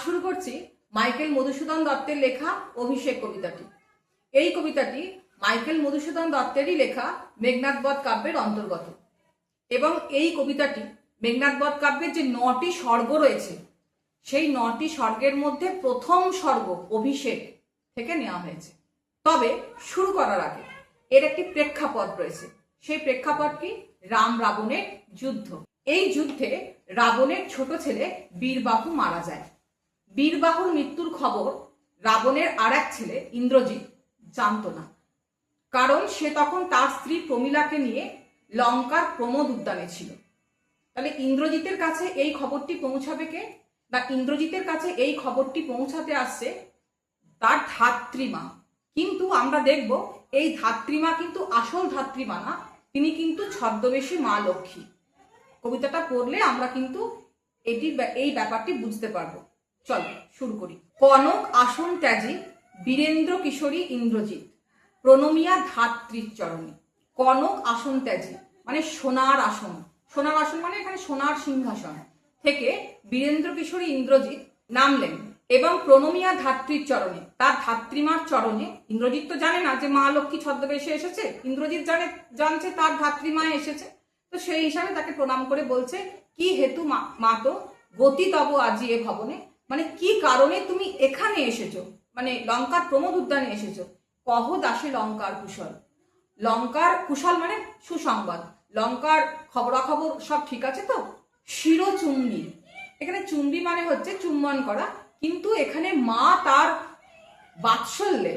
শুরু করছি মাইকেল মধুসূদন দত্তের লেখা অভিষেক কবিতাটি। এই কবিতাটি মাইকেল মধুসূদন দত্তেরই লেখা মেঘনাদ বধ কাব্যের অন্তর্গত এবং এই কবিতাটি মেঘনাদ বধ কাব্যের যে 9টি স্বর্গ রয়েছে সেই 9টি স্বর্গের মধ্যে প্রথম স্বর্গ অভিষেক থেকে নেওয়া হয়েছে। তবে শুরু করার আগে এর একটি প্রেক্ষাপট রয়েছে। সেই প্রেক্ষাপট কি? রাম রাবণের যুদ্ধ। এই যুদ্ধে রাবণের ছোট ছেলে বীরবাহু মারা যায়। বীরবাহুর মৃত্যুর খবর রাবণের আর এক ছেলে ইন্দ্রজিৎ জানত না, কারণ সে তখন তার স্ত্রী প্রমীলাকে নিয়ে লঙ্কার প্রমোদ উদ্যানে ছিল। তাহলে ইন্দ্রজিতের কাছে এই খবরটি পৌঁছাবে কে? বা ইন্দ্রজিতের কাছে এই খবরটি পৌঁছাতে আসছে তার ধাত্রীমা। কিন্তু আমরা দেখব এই ধাত্রীমা কিন্তু আসল ধাত্রীমা না, তিনি কিন্তু ছদ্মবেশী মা লক্ষ্মী। কবিতাটা পড়লে আমরা কিন্তু এই ব্যাপারটি বুঝতে পারবো। চল শুরু করি। কনক আসন ত্যাজি বীরেন্দ্র কিশোরী ইন্দ্রজিৎ প্রণমিয়া ধাত্রীর চরণে। কনক আসন ত্যাজি মানে সোনার আসন। সোনার আসন মানে এখানে সোনার সিংহাসন থেকে বীরেন্দ্র কিশোরী ইন্দ্রজিৎ নামলেন এবং প্রণমিয়া ধাত্রীর চরণে, তার ধাত্রীমার চরণে। ইন্দ্রজিৎ তো জানে না যে মা লক্ষ্মী ছদ্মবেশে এসেছে, ইন্দ্রজিৎ জানছে তার ধাত্রীমা এসেছে। তো সেই হিসাবে তাকে প্রণাম করে বলছে, কি হেতু মাতো গতি তব আজি এ ভবনে, মানে কি কারণে তুমি এখানে এসেছো, মানে লঙ্কার প্রমোদ উদ্যানে এসেছো। কহ দাসে লঙ্কার কুশল। লঙ্কার কুশল মানে সুসংবাদ, লঙ্কার খবরাখবর সব ঠিক আছে তো। শিরচুম্বী, এখানে চুম্বি মানে হচ্ছে চুম্বন করা, কিন্তু এখানে মা তার বাৎসল্যে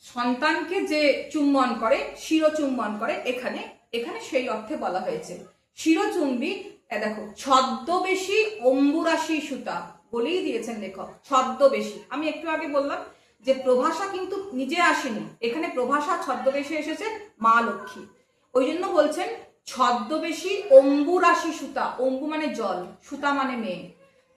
সন্তানকে যে চুম্বন করে, শিরচুম্বন করে, এখানে সেই অর্থে বলা হয়েছে। শিরচুম্বী, দেখো ছদ্মবেশী অম্বুরাশি সুতা বলেই দিয়েছেন লেখক। ছদ্মবেশী, আমি একটু আগে বললাম যে প্রভাষা কিন্তু নিজে আসেনি, এখানে প্রভাষা ছদ্মবেশে এসেছে মা লক্ষ্মী। ওই জন্য বলছেন ছদ্মবেশী অম্বুরাশি সুতা। অম্বু মানে জল, সুতা মানে মেয়ে,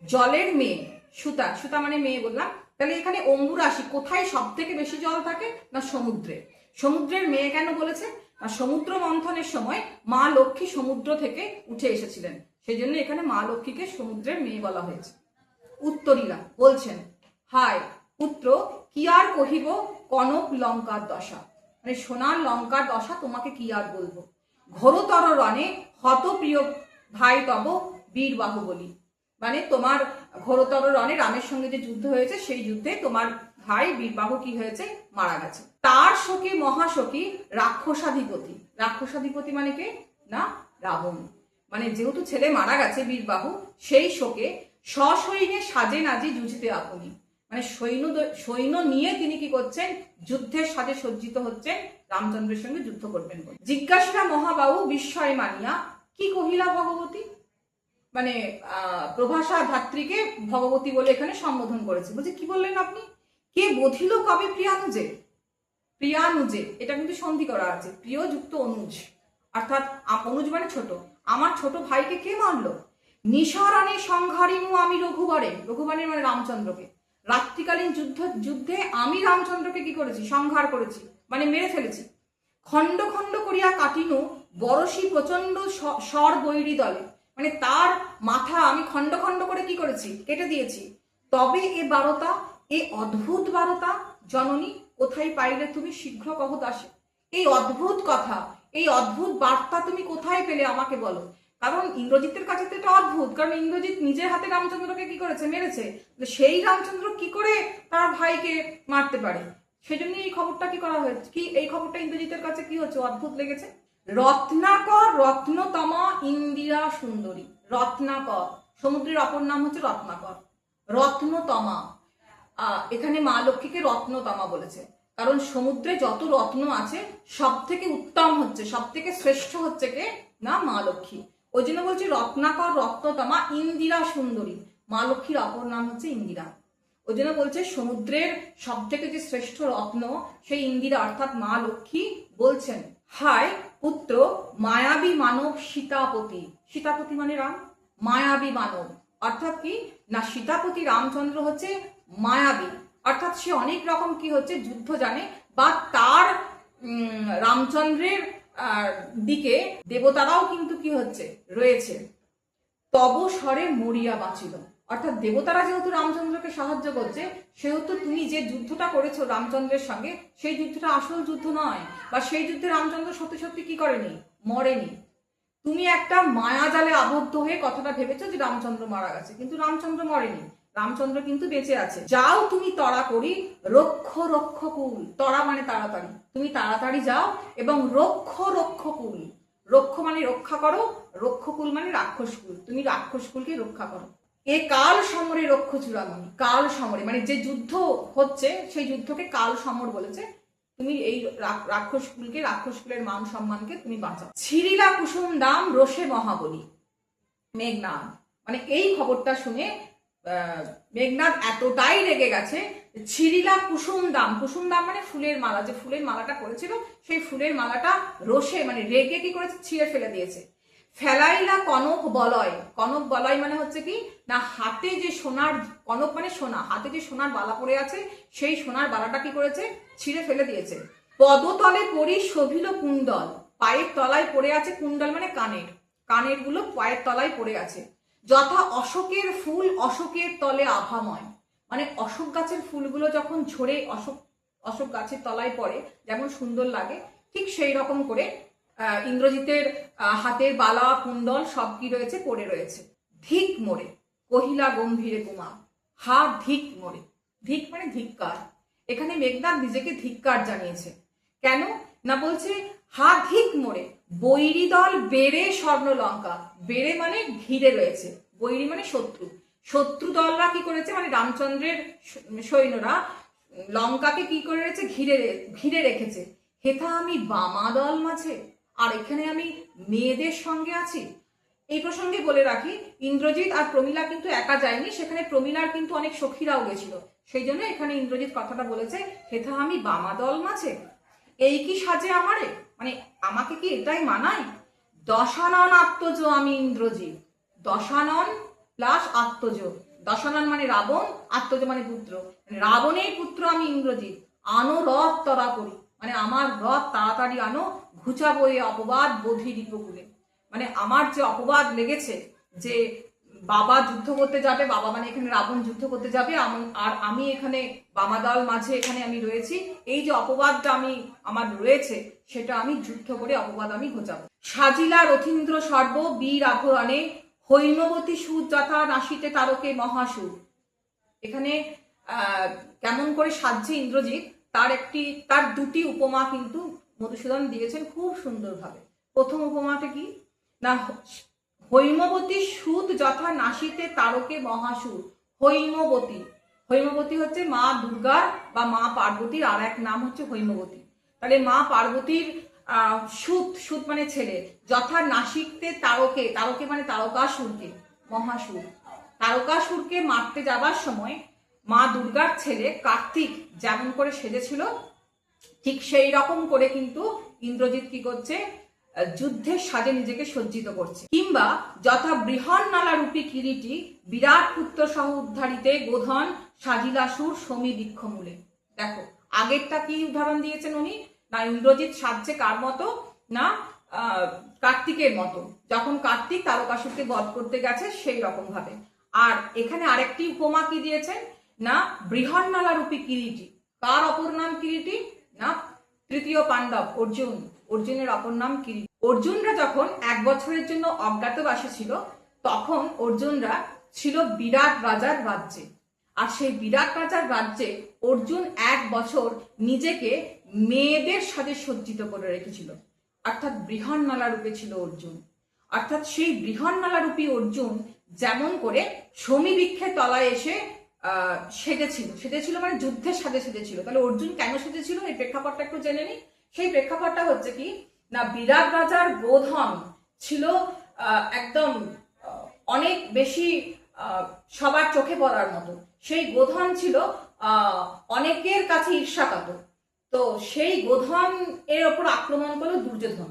জলের মেয়ে সুতা, সুতা মানে মেয়ে বললাম। তাহলে এখানে অম্বুরাশি, কোথায় সব থেকে বেশি জল থাকে? না সমুদ্রে। সমুদ্রের মেয়ে কেন বলেছে? না সমুদ্র মন্থনের সময় মা লক্ষ্মী সমুদ্র থেকে উঠে এসেছিলেন, সেই জন্য এখানে মা লক্ষ্মীকে সমুদ্রের মেয়ে বলা হয়েছে। উত্তরীরা বলছেন, হায় পুত্র কি আর কহিব কনক লঙ্কার দশা, মানে সোনার লঙ্কার দশা তোমাকে কি আর বলবো। ঘোরতর রণে হত প্রিয় ভাই তব বীরবাহু বলি, মানে তোমার ঘোরতর রণে রামের সঙ্গে যে যুদ্ধ হয়েছে সেই যুদ্ধে তোমার ভাই বীরবাহু কি হয়েছে? মারা গেছে। তার শোকে মহাশোকী রাক্ষসাধিপতি। রাক্ষসাধিপতি মানে কে? না রাবণ। মানে যেহেতু ছেলে মারা গেছে বীরবাহু, সেই শোকে সসৈন্যে সাজে নাজি যুঝতে আপনি, মানে সৈন্য নিয়ে তিনি কি করছেন? যুদ্ধের সাজে সজ্জিত হচ্ছেন, রামচন্দ্রের সঙ্গে যুদ্ধ করবেন বলে। জিজ্ঞাসা মহাবাহু বিস্ময় মানিয়া কি কহিলা ভগবতী, মানে প্রভাষা ধাত্রীকে ভগবতী বলে এখানে সম্বোধন করেছে। বলছে কি বললেন আপনি? কে বধিল কবে প্রিয়ানুজে। প্রিয়ানুজে এটা কিন্তু সন্ধি করা আছে, প্রিয় যুক্ত অনুজ, অর্থাৎ অনুজ মানে ছোট। আমার ছোট ভাইকে কে মারলো? নিশারানে সংহারিনু আমি রঘুবরে। রঘুবরের মানে রামচন্দ্রকে। রাত্রিকালীন যুদ্ধে আমি রামচন্দ্রকে কি করেছি? সংহার করেছি, মানে মেরে ফেলেছি। খণ্ড খণ্ড করিয়া কাটিনু বরশি প্রচন্ড স্বর বৈরী দলে, মানে তার মাথা আমি খণ্ড খণ্ড করে কি করেছি? কেটে দিয়েছি। তবে এ বারতা, এ অদ্ভুত বারতা জননী কোথায় পাইলে তুমি শীঘ্র কহ দাসে। এই অদ্ভুত কথা, এই অদ্ভুত বার্তা তুমি কোথায় পেলে আমাকে বলো। কারণ ইন্দ্রজিতের কাছে তো এটা অদ্ভুত, কারণ ইন্দ্রজিৎ নিজের হাতে রামচন্দ্রকে কি করেছে? মেরেছে। সেই রামচন্দ্র কি করে তার ভাইকে মারতে পারে? সেজন্য এই খবরটা কি করা হয়েছে, কি এই খবরটা ইন্দ্রজিতের কাছে কি হচ্ছে? অদ্ভুত লেগেছে। রত্নাকর রত্নতমা ইন্দিরা সুন্দরী। রত্নাকর, সমুদ্রের অপর নাম হচ্ছে রত্নাকর। রত্নতমা, এখানে মা লক্ষ্মীকে রত্নতমা বলেছে, কারণ সমুদ্রে যত রত্ন আছে সব থেকে উত্তম হচ্ছে, সব থেকে শ্রেষ্ঠ হচ্ছে কে? না মা লক্ষ্মী। ওই জন্য বলছি রত্নাকর রত্নতমা ইন্দিরা সুন্দরী, মা লক্ষ্মীর অপর নাম হচ্ছে ইন্দিরা। ওই জন্য বলছে সমুদ্রের সব থেকে যে শ্রেষ্ঠ রত্ন সেই ইন্দিরা, অর্থাৎ মা লক্ষ্মী বলছেন, হায় পুত্র মায়াবী মানব সীতাপতি। সীতাপতি মানে রাম, মায়াবী মানব অর্থাৎ কি? না সীতাপতি রামচন্দ্র হচ্ছে মায়াবী, অর্থাৎ সে অনেক রকম কি হচ্ছে? যুদ্ধ জানে, বা তার রামচন্দ্রের দিকে দেবতারাও কিন্তু কি হচ্ছে? রয়েছে। তব স্বরে মরিয়া বাঁচিল, অর্থাৎ দেবতারা যেহেতু রামচন্দ্রকে সাহায্য করছে, সেহেতু তুমি যে যুদ্ধটা করেছো রামচন্দ্রের সঙ্গে, সেই যুদ্ধটা আসল যুদ্ধ নয়, বা সেই যুদ্ধে রামচন্দ্র সত্যি সত্যি কি করেনি, মরেনি। তুমি একটা মায়াজালে আবদ্ধ হয়ে কথাটা ভেবেছো যে রামচন্দ্র মারা গেছে, কিন্তু রামচন্দ্র মরেনি, রামচন্দ্র কিন্তু বেঁচে আছে। যাও তুমি তরা করি রক্ষ রক্ষ কুল, তরা মানে তাড়াতাড়ি, তুমি তাড়াতাড়ি যাও এবং রক্ষ রক্ষ কুল, রক্ষ মানে রক্ষা করো, রক্ষকুল মানে রাক্ষসকুল, তুমি রাক্ষসকুলকে রক্ষা করো। এ কাল সমরে রক্ষ চূড়ামণি, কাল সমরে মানে যে যুদ্ধ হচ্ছে সেই যুদ্ধকে কাল সমর বলেছে, তুমি এই রাক্ষসকুলকে, রাক্ষসকুলের মান সম্মানকে তুমি বাঁচাও। ছিরিলা কুসুম দাম রোষে মহাবলী, মেঘনাদ মানে এই খবরটা শুনে মেঘনাদ এতটাই রেগে গেছে, ছিরিলা কুসুম দাম, কুসুম দাম মানে ফুলের মালা, যে ফুলের মালাটা করেছিল সেই ফুলের মালাটা রোষে মানে রেগে কি করেছে, ছিঁড়ে ফেলে দিয়েছে। ফেলাইলা কনক বলয়, কনক বলয় মানে হচ্ছে কি না, হাতে যে সোনার, কনক মানে সোনা, হাতে যে সোনার বালা পড়ে আছে সেই সোনার বালাটা কি করেছে, ছিঁড়ে ফেলে দিয়েছে। পদতলে পরি শোভিল কুণ্ডল, পায়ের তলায় পড়ে আছে, কুণ্ডল মানে কানের, কানের গুলো পায়ের তলায় পড়ে আছে। যথা অশোকের ফুল অশোকের তলে আভাময়, মানে অশোক গাছের ফুলগুলো যখন ঝরে অশোক গাছের তলায় পড়ে যেমন সুন্দর লাগে, ঠিক সেই রকম করে ইন্দ্রজিতের হাতের বালা কুণ্ডল সব কি রয়েছে, পড়ে রয়েছে। ধিক মোড়ে কহিলা গম্ভীরে কুমা, হা ধিক মোড়ে, ধিক মানে ধিক্কার, এখানে মেঘনাদ নিজেকে ধিক্কার জানিয়েছে। কেন না বলছে হা ধিক মোড়ে বৈরী দল বেড়ে স্বর্ণ লঙ্কা, বেড়ে মানে ঘিরে রয়েছে, বৈরী মানে শত্রু, শত্রু দলরা কি করেছে মানে রামচন্দ্রের সৈন্যরা লঙ্কাকে কি করে রয়েছে, ঘিরে রেখেছে। হেথা আমি বামা দল মাঝে, আর এখানে আমি মেয়েদের সঙ্গে আছি। এই প্রসঙ্গে বলে রাখি, ইন্দ্রজিৎ আর প্রমীলা কিন্তু একা যায়নি, সেখানে প্রমীলার কিন্তু অনেক সখীরাও গেছিল, সেই জন্য এখানে ইন্দ্রজিৎ কথাটা বলেছে হেথা আমি বামা দল মাঝে, এই কি সাজে আমারে, মানে আমাকে কি এটাই মানায়। দশানন আত্মজ আমি ইন্দ্রজিৎ, দশানন প্লাস আত্মজ, দশানন মানে রাবণ, আত্মজ মানে পুত্র, রাবণের পুত্র আমি ইন্দ্রজিৎ, আনো রথ তরা করি, মানে আমার রথ তাড়াতাড়ি আনো, ঘুচা বয়ে অপবাদ বোধি রিপকুলে, মানে আমার যে অপবাদ লেগেছে যে বাবা যুদ্ধ করতে যাবে, বাবা মানে এখানে রাবণ যুদ্ধ করতে যাবে, আর আমি এখানে বামাদল মাঝে এখানে আমি রয়েছি, এই যে অপবাদটা আমার রয়েছে সেটা আমি যুদ্ধ করে অপবাদ আমি ঘোচাবো। সাজিলা রথীন্দ্র সর্ব বীর আভরণে হৈমবতী সুর যথা নাসিতে তারকে মহাসুর, এখানে কেমন করে সাজছে ইন্দ্রজিৎ তার দুটি উপমা কিন্তু মধুসূদন দিয়েছেন খুব সুন্দরভাবে। প্রথম উপমাটা কি না, হৈমবতী সুদ যথা নাসিতে তারকে মহাসুর, হৈমবতী, হৈমবতী হচ্ছে মা দুর্গার বা মা পার্বতীর আর এক নাম হচ্ছে হৈমবতী, তাহলে মা পার্বতীর সুদ মানে ছেলে, যথা নাসিতে তারকে, তারকে মানে তারকাসুরকে, মহাসুর, তারকাসুরকে মারতে যাবার সময় মা দুর্গার ছেলে কার্তিক যেমন করে সেজেছিল ঠিক সেই রকম করে কিন্তু ইন্দ্রজিৎ কি করছে, যুদ্ধের সাজে নিজেকে সজ্জিত করছে। কিংবা যথা বৃহন্নালা রূপী কিরীটি বিরাট পুত্র সহ উদ্ধারিতে গোধন সাজিলাসুর সমী বৃক্ষমূলে, দেখো আগেরটা কি উদাহরণ দিয়েছেন উনি, না ইন্দ্রজিৎ সাজছে কার মতো, না কার্তিকের মতো, যখন কার্তিক তারকাসুরকে বধ করতে গেছে সেই রকম ভাবে। আর এখানে আরেকটি উপমা কি দিয়েছেন না, বৃহন্নালা রূপী কিরীটি, কার অপর নাম কিরীটি, না তৃতীয় পাণ্ডব অর্জুন, অর্জুনের অপর নাম কিরীটি। অর্জুনরা যখন 1 বছরের জন্য অজ্ঞাতবাসে ছিল তখন অর্জুনরা ছিল বিরাট রাজার রাজ্যে, আর সেই বিরাট রাজার রাজ্যে অর্জুন 1 বছর নিজেকে মেয়েদের সাজে সজ্জিত করে রেখেছিল, অর্থাৎ বৃহন্নালা রূপে ছিল অর্জুন। অর্থাৎ সেই বৃহন্নালা রূপী অর্জুন যেমন করে সমীবৃক্ষের তলায় এসে সেজেছিল মানে যুদ্ধের সাজে সেজেছিল। তাহলে অর্জুন কেন সেজেছিল এই প্রেক্ষাপটটা একটু জেনে নিই। সেই প্রেক্ষাপটটা হচ্ছে কি না, বিরাট রাজার গোধন ছিল একদম অনেক বেশি সবার চোখে পড়ার মতো, সেই গোধন ছিল অনেকের কাছে ঈর্ষাকাতর, তো সেই গোধন এর ওপর আক্রমণ করলো দুর্যোধন।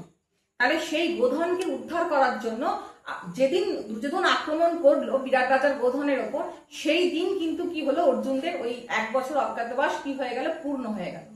তাহলে সেই গোধনকে উদ্ধার করার জন্য যেদিন দুর্যোধন আক্রমণ করলো বিরাট রাজার গোধনের ওপর, সেই দিন কিন্তু কি হলো, অর্জুনদের ওই 1 বছর অজ্ঞাতবাস কি হয়ে গেল, পূর্ণ হয়ে গেল।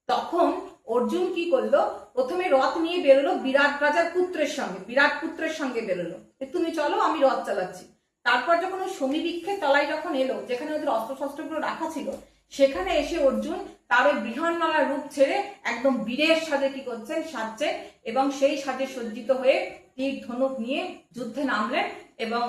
তখন অর্জুন কি করলো, প্রথমে রথ নিয়ে বেরোলো বিরাট রাজার পুত্রের সঙ্গে, বিরাট পুত্রের সঙ্গে বেরোলো, তুমি চলো আমি রথ চালাচ্ছি। তারপর যখন ওই সমীবৃক্ষের তলায় যখন এলো, যেখানে ওদের অস্ত্রশস্ত্রগুলো রাখা ছিল, সেখানে এসে অর্জুন তার ওই বৃহন্নলার রূপ ছেড়ে একদম বীরের সাজে কি করছেন, সাজছেন, এবং সেই সাজে সজ্জিত হয়ে তীর ধনুক নিয়ে যুদ্ধে নামলেন এবং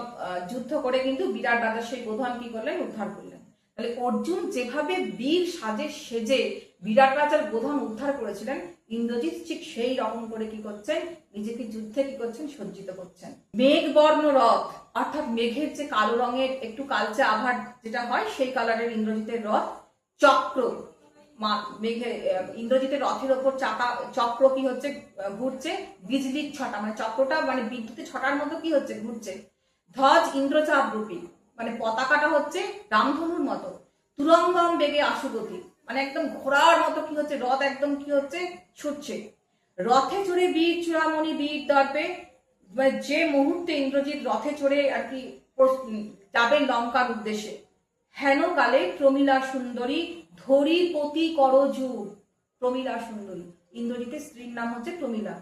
যুদ্ধ করে কিন্তু বিরাট রাজার সেই বোধন কি করলেন, উদ্ধার করলেন। তাহলে অর্জুন যেভাবে বীর সাজে সেজে বিরাট রাজার বোধন উদ্ধার করেছিলেন, ইন্দ্রজিৎ ঠিক সেই রকম করে কি করছেন, নিজেকে যুদ্ধে কি করছেন, সজ্জিত করছেন। মেঘ বর্ণ রথ, অর্থাৎ মেঘের যে কালো রঙের একটু কালচে আভা যেটা হয়, সেই কালারের ইন্দ্রজিতের রথ। চক্র, মেঘে ইন্দ্রজিতের রথের ওপর চাকা চক্র কি হচ্ছে, ঘুরছে। বিজলির ছটা, মানে চক্রটা মানে বিদ্যুতের ছটার মতো কি হচ্ছে, ঘুরছে। ধ্বজ ইন্দ্রচাপ রূপী, মানে পতাকাটা হচ্ছে রামধনুর মতো। তুরঙ্গম বেগে আশুগতি, মানে একদম ঘোড়ার মতো কি হচ্ছে, রথ একদম কি হচ্ছে, ছুটছে। রথে চড়ে বীর চূড়ামণি বীর দর্পে, মানে যে মুহূর্তে ইন্দ্রজিৎ রথে চড়ে আর কি যাবে লঙ্কার উদ্দেশ্যে। হেন কালে প্রমীলা সুন্দরী ধরি পতি করজু। প্রমীলা সুন্দরী, ইন্দ্রজিতের স্ত্রীর নাম হচ্ছে প্রমীলা।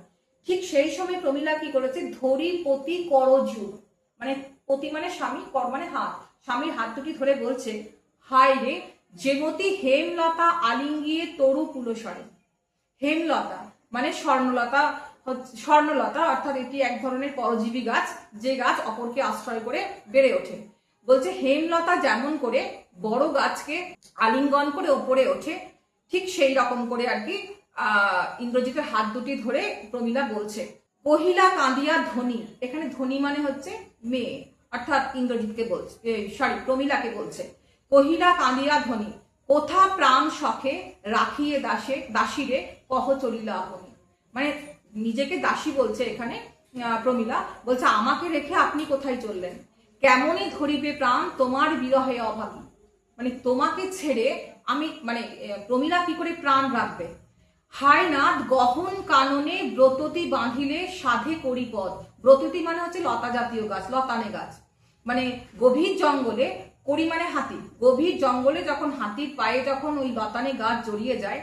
ঠিক সেই সময় প্রমীলা কি করেছে, ধরি পতি করজু, মানে পতি মানে স্বামী, কর মানে হাত, স্বামীর হাত দুটি ধরে বলছে, হায় রে যেমতি হেমলতা আলিঙ্গিয়ে তরু পুলসরে। হেমলতা মানে স্বর্ণলতা, স্বর্ণলতা অর্থাৎ এটি এক ধরনের পরজীবী গাছ, যে গাছ অপরকে আশ্রয় করে বেড়ে ওঠে। বলছে হেমলতা যেমন করে বড় গাছকে আলিঙ্গন করে ওপরে ওঠে, ঠিক সেই রকম করে আর কি ইন্দ্রজিতের হাত দুটি ধরে প্রমীলা বলছে। কহিলা কাঁদিয়া ধ্বনি, এখানে ধ্বনি মানে হচ্ছে মেয়ে, অর্থাৎ ইন্দ্রজিৎকে বলছে, সরি প্রমীলাকে বলছে। কহিলা কাঁদিয়া ধ্বনি কোথা প্রাণ শখে রাখিয়ে দাসীরে কহ চলিলা আপনি। মানে নিজেকে দাসী বলছে এখানে প্রমীলা, বলছে আমাকে রেখে আপনি কোথায় চললেন, কেমনই ধরিবে প্রাণ তোমার বিরহে অভাবী। মানে তোমাকে ছেড়ে আমি, মানে প্রমীলা কি করে প্রাণ রাখবে। হায় নাথ গহন কাননে ব্রততি বাঁধিলে সাধে করি পদ। ব্রততি মানে হচ্ছে লতা জাতীয় গাছ, লতানে গাছ, মানে গভীর জঙ্গলে, করি মানে হাতি, গভীর জঙ্গলে যখন হাতির পায়ে যখন ওই লতানে গাছ জড়িয়ে যায়,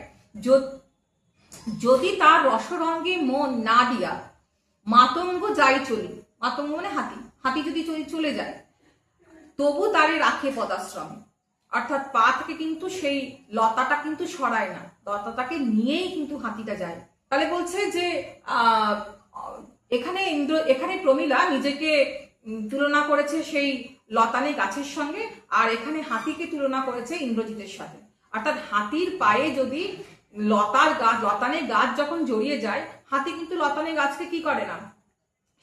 যদি তার রসরঙ্গে মন না দিয়া মাতঙ্গ যাই চলি, মাতঙ্গ মানে হাতি, হাতি যদি চলে যায়, তবু তারে রাখে পদাশ্রমে। অর্থাৎ পা থেকে কিন্তু সেই লতাটা কিন্তু সরায় না, লতাটাকে নিয়েই কিন্তু হাতিটা যায়। তাহলে বলছে যে এখানে প্রমীলা নিজেকে তুলনা করেছে সেই লতানে গাছের সঙ্গে, আর এখানে হাতিকে তুলনা করেছে ইন্দ্রজিতের সাথে। অর্থাৎ হাতির পায়ে যদি লতানে গাছ যখন জড়িয়ে যায়, হাতি কিন্তু লতানে গাছকে কি করে না,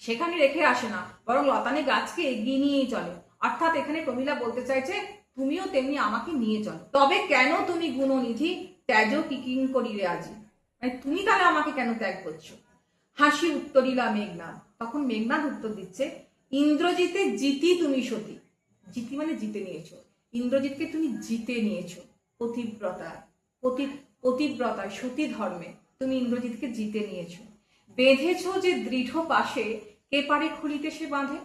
সেখানে রেখে আসে না, বরং লতানে গাছকে এগিয়ে নিয়েই চলে। অর্থাৎ এখানে প্রমীলা বলতে চাইছে তুমিও তেমনি আমাকে নিয়ে চলো। তবে কেন তুমি গুণনিধি ত্যাজ কিকিং করিলে আজি, মানে তুমি তাহলে আমাকে কেন ত্যাগ করছো। হাসি উত্তরিলা মেঘনাদ, তখন মেঘনাদ উত্তর দিচ্ছে, ইন্দ্রজিতে জিতি তুমি সতী। জিতি মানে জিতে নিয়েছো, ইন্দ্রজিৎকে তুমি জিতে নিয়েছো পতিব্রতায় সতী ধর্মে তুমি ইন্দ্রজিৎকে জিতে নিয়েছো। বেঁধেছো যে দৃঢ় পাশে কে পারে খুলিতে সে বাঁধে,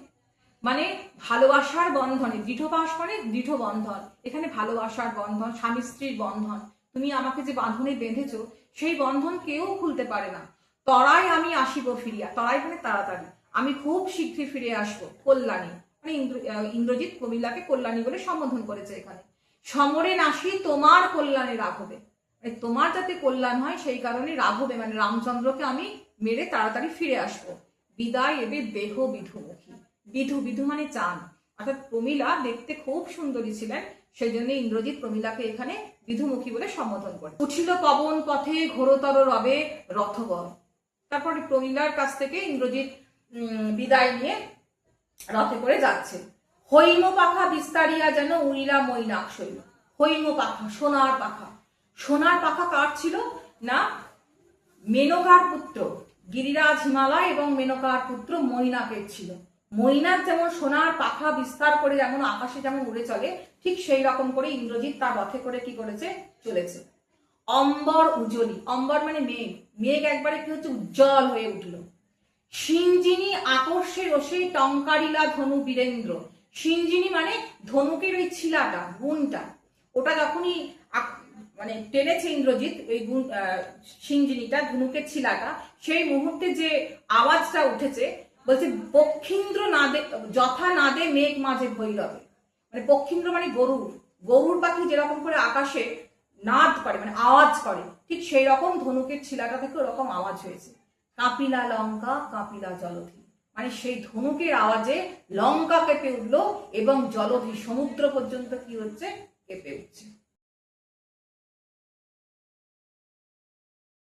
মানে ভালোবাসার বন্ধনে, দৃঢ় পাশ মানে দৃঢ় বন্ধন, এখানে ভালোবাসার বন্ধন, স্বামী স্ত্রীর বন্ধন, তুমি আমাকে যে বাঁধনে বেঁধেছো সেই বন্ধন কেউ খুলতে পারে না। তরাই আমি আসিব ফিরিয়া, তরাই মানে তাড়াতাড়ি, আমি খুব শীঘ্রই ফিরে আসবো। কল্যাণী মানে ইন্দ্রজিৎ প্রমীলাকে কল্যাণী বলে সম্বোধন করেছে এখানে। সমরে নাসি তোমার কল্যাণে রাঘবে, মানে তোমার যাতে কল্যাণ হয় সেই কারণে রাঘবে মানে রামচন্দ্রকে আমি মেরে তাড়াতাড়ি ফিরে আসবো। বিদায় এবে দেহ বিধুমুখী, বিধু মানে চাঁদ, অর্থাৎ প্রমীলা দেখতে খুব সুন্দরী ছিলেন, সেই জন্য ইন্দ্রজিৎ প্রমীলাকে এখানে বিধুমুখী বলে সম্বোধন করে। উঠিল পবন পথে ঘোরতর রবে রথবর, তারপরে প্রমীলার কাছ থেকে ইন্দ্রজিৎ বিদায় নিয়ে রথে করে যাচ্ছে। হৈম পাখা বিস্তারিয়া যেন উড়িলা মৈনাক শৈল। হৈম পাখা সোনার পাখা, সোনার পাখা কার ছিল না, মেনকার পুত্র গিরিরাজ হিমালয় এবং মেনকার পুত্র মৈনাকের ছিল। মৈনাক যেমন সোনার পাখা বিস্তার করে যেমন আকাশে যেমন উড়ে চলে, ঠিক সেই রকম করে ইন্দ্রজিৎ তার রথে করে কি করেছে, চলেছে। অম্বর উজ্জ্বলী, অম্বর মানে মেঘ, মেঘ একবারে কি হচ্ছে, উজ্জ্বল হয়ে উঠল। সিঞ্জিনী আকর্ষে রসে টঙ্কারিলা ধনু বীরেন্দ্র। সিঞ্জিনী মানে ধনুকের ওই ছিলাটা, গুণটা, ওটা যখনই মানে টেনেছে ইন্দ্রজিৎ ওই সিঞ্জিনীটা, ধনুকের ছিলাটা, সেই মুহূর্তে যে আওয়াজটা উঠেছে, বলছে পক্ষীন্দ্র নাদে যথা নাদে মেঘ মাঝে ভৈরবে, মানে পক্ষীন্দ্র মানে গরুর পাখি যেরকম করে আকাশে নাদ করে মানে আওয়াজ করে, ঠিক সেই রকম ধনুকের ছিলাটা থেকে ওরকম আওয়াজ হয়েছে। কাঁপিলা লঙ্কা কাঁপিলা জলধি, মানে সেই ধনুকের আওয়াজে লঙ্কা কেঁপে উঠলো এবং জলধি সমুদ্র পর্যন্ত কি হচ্ছে, কেঁপে উঠছে।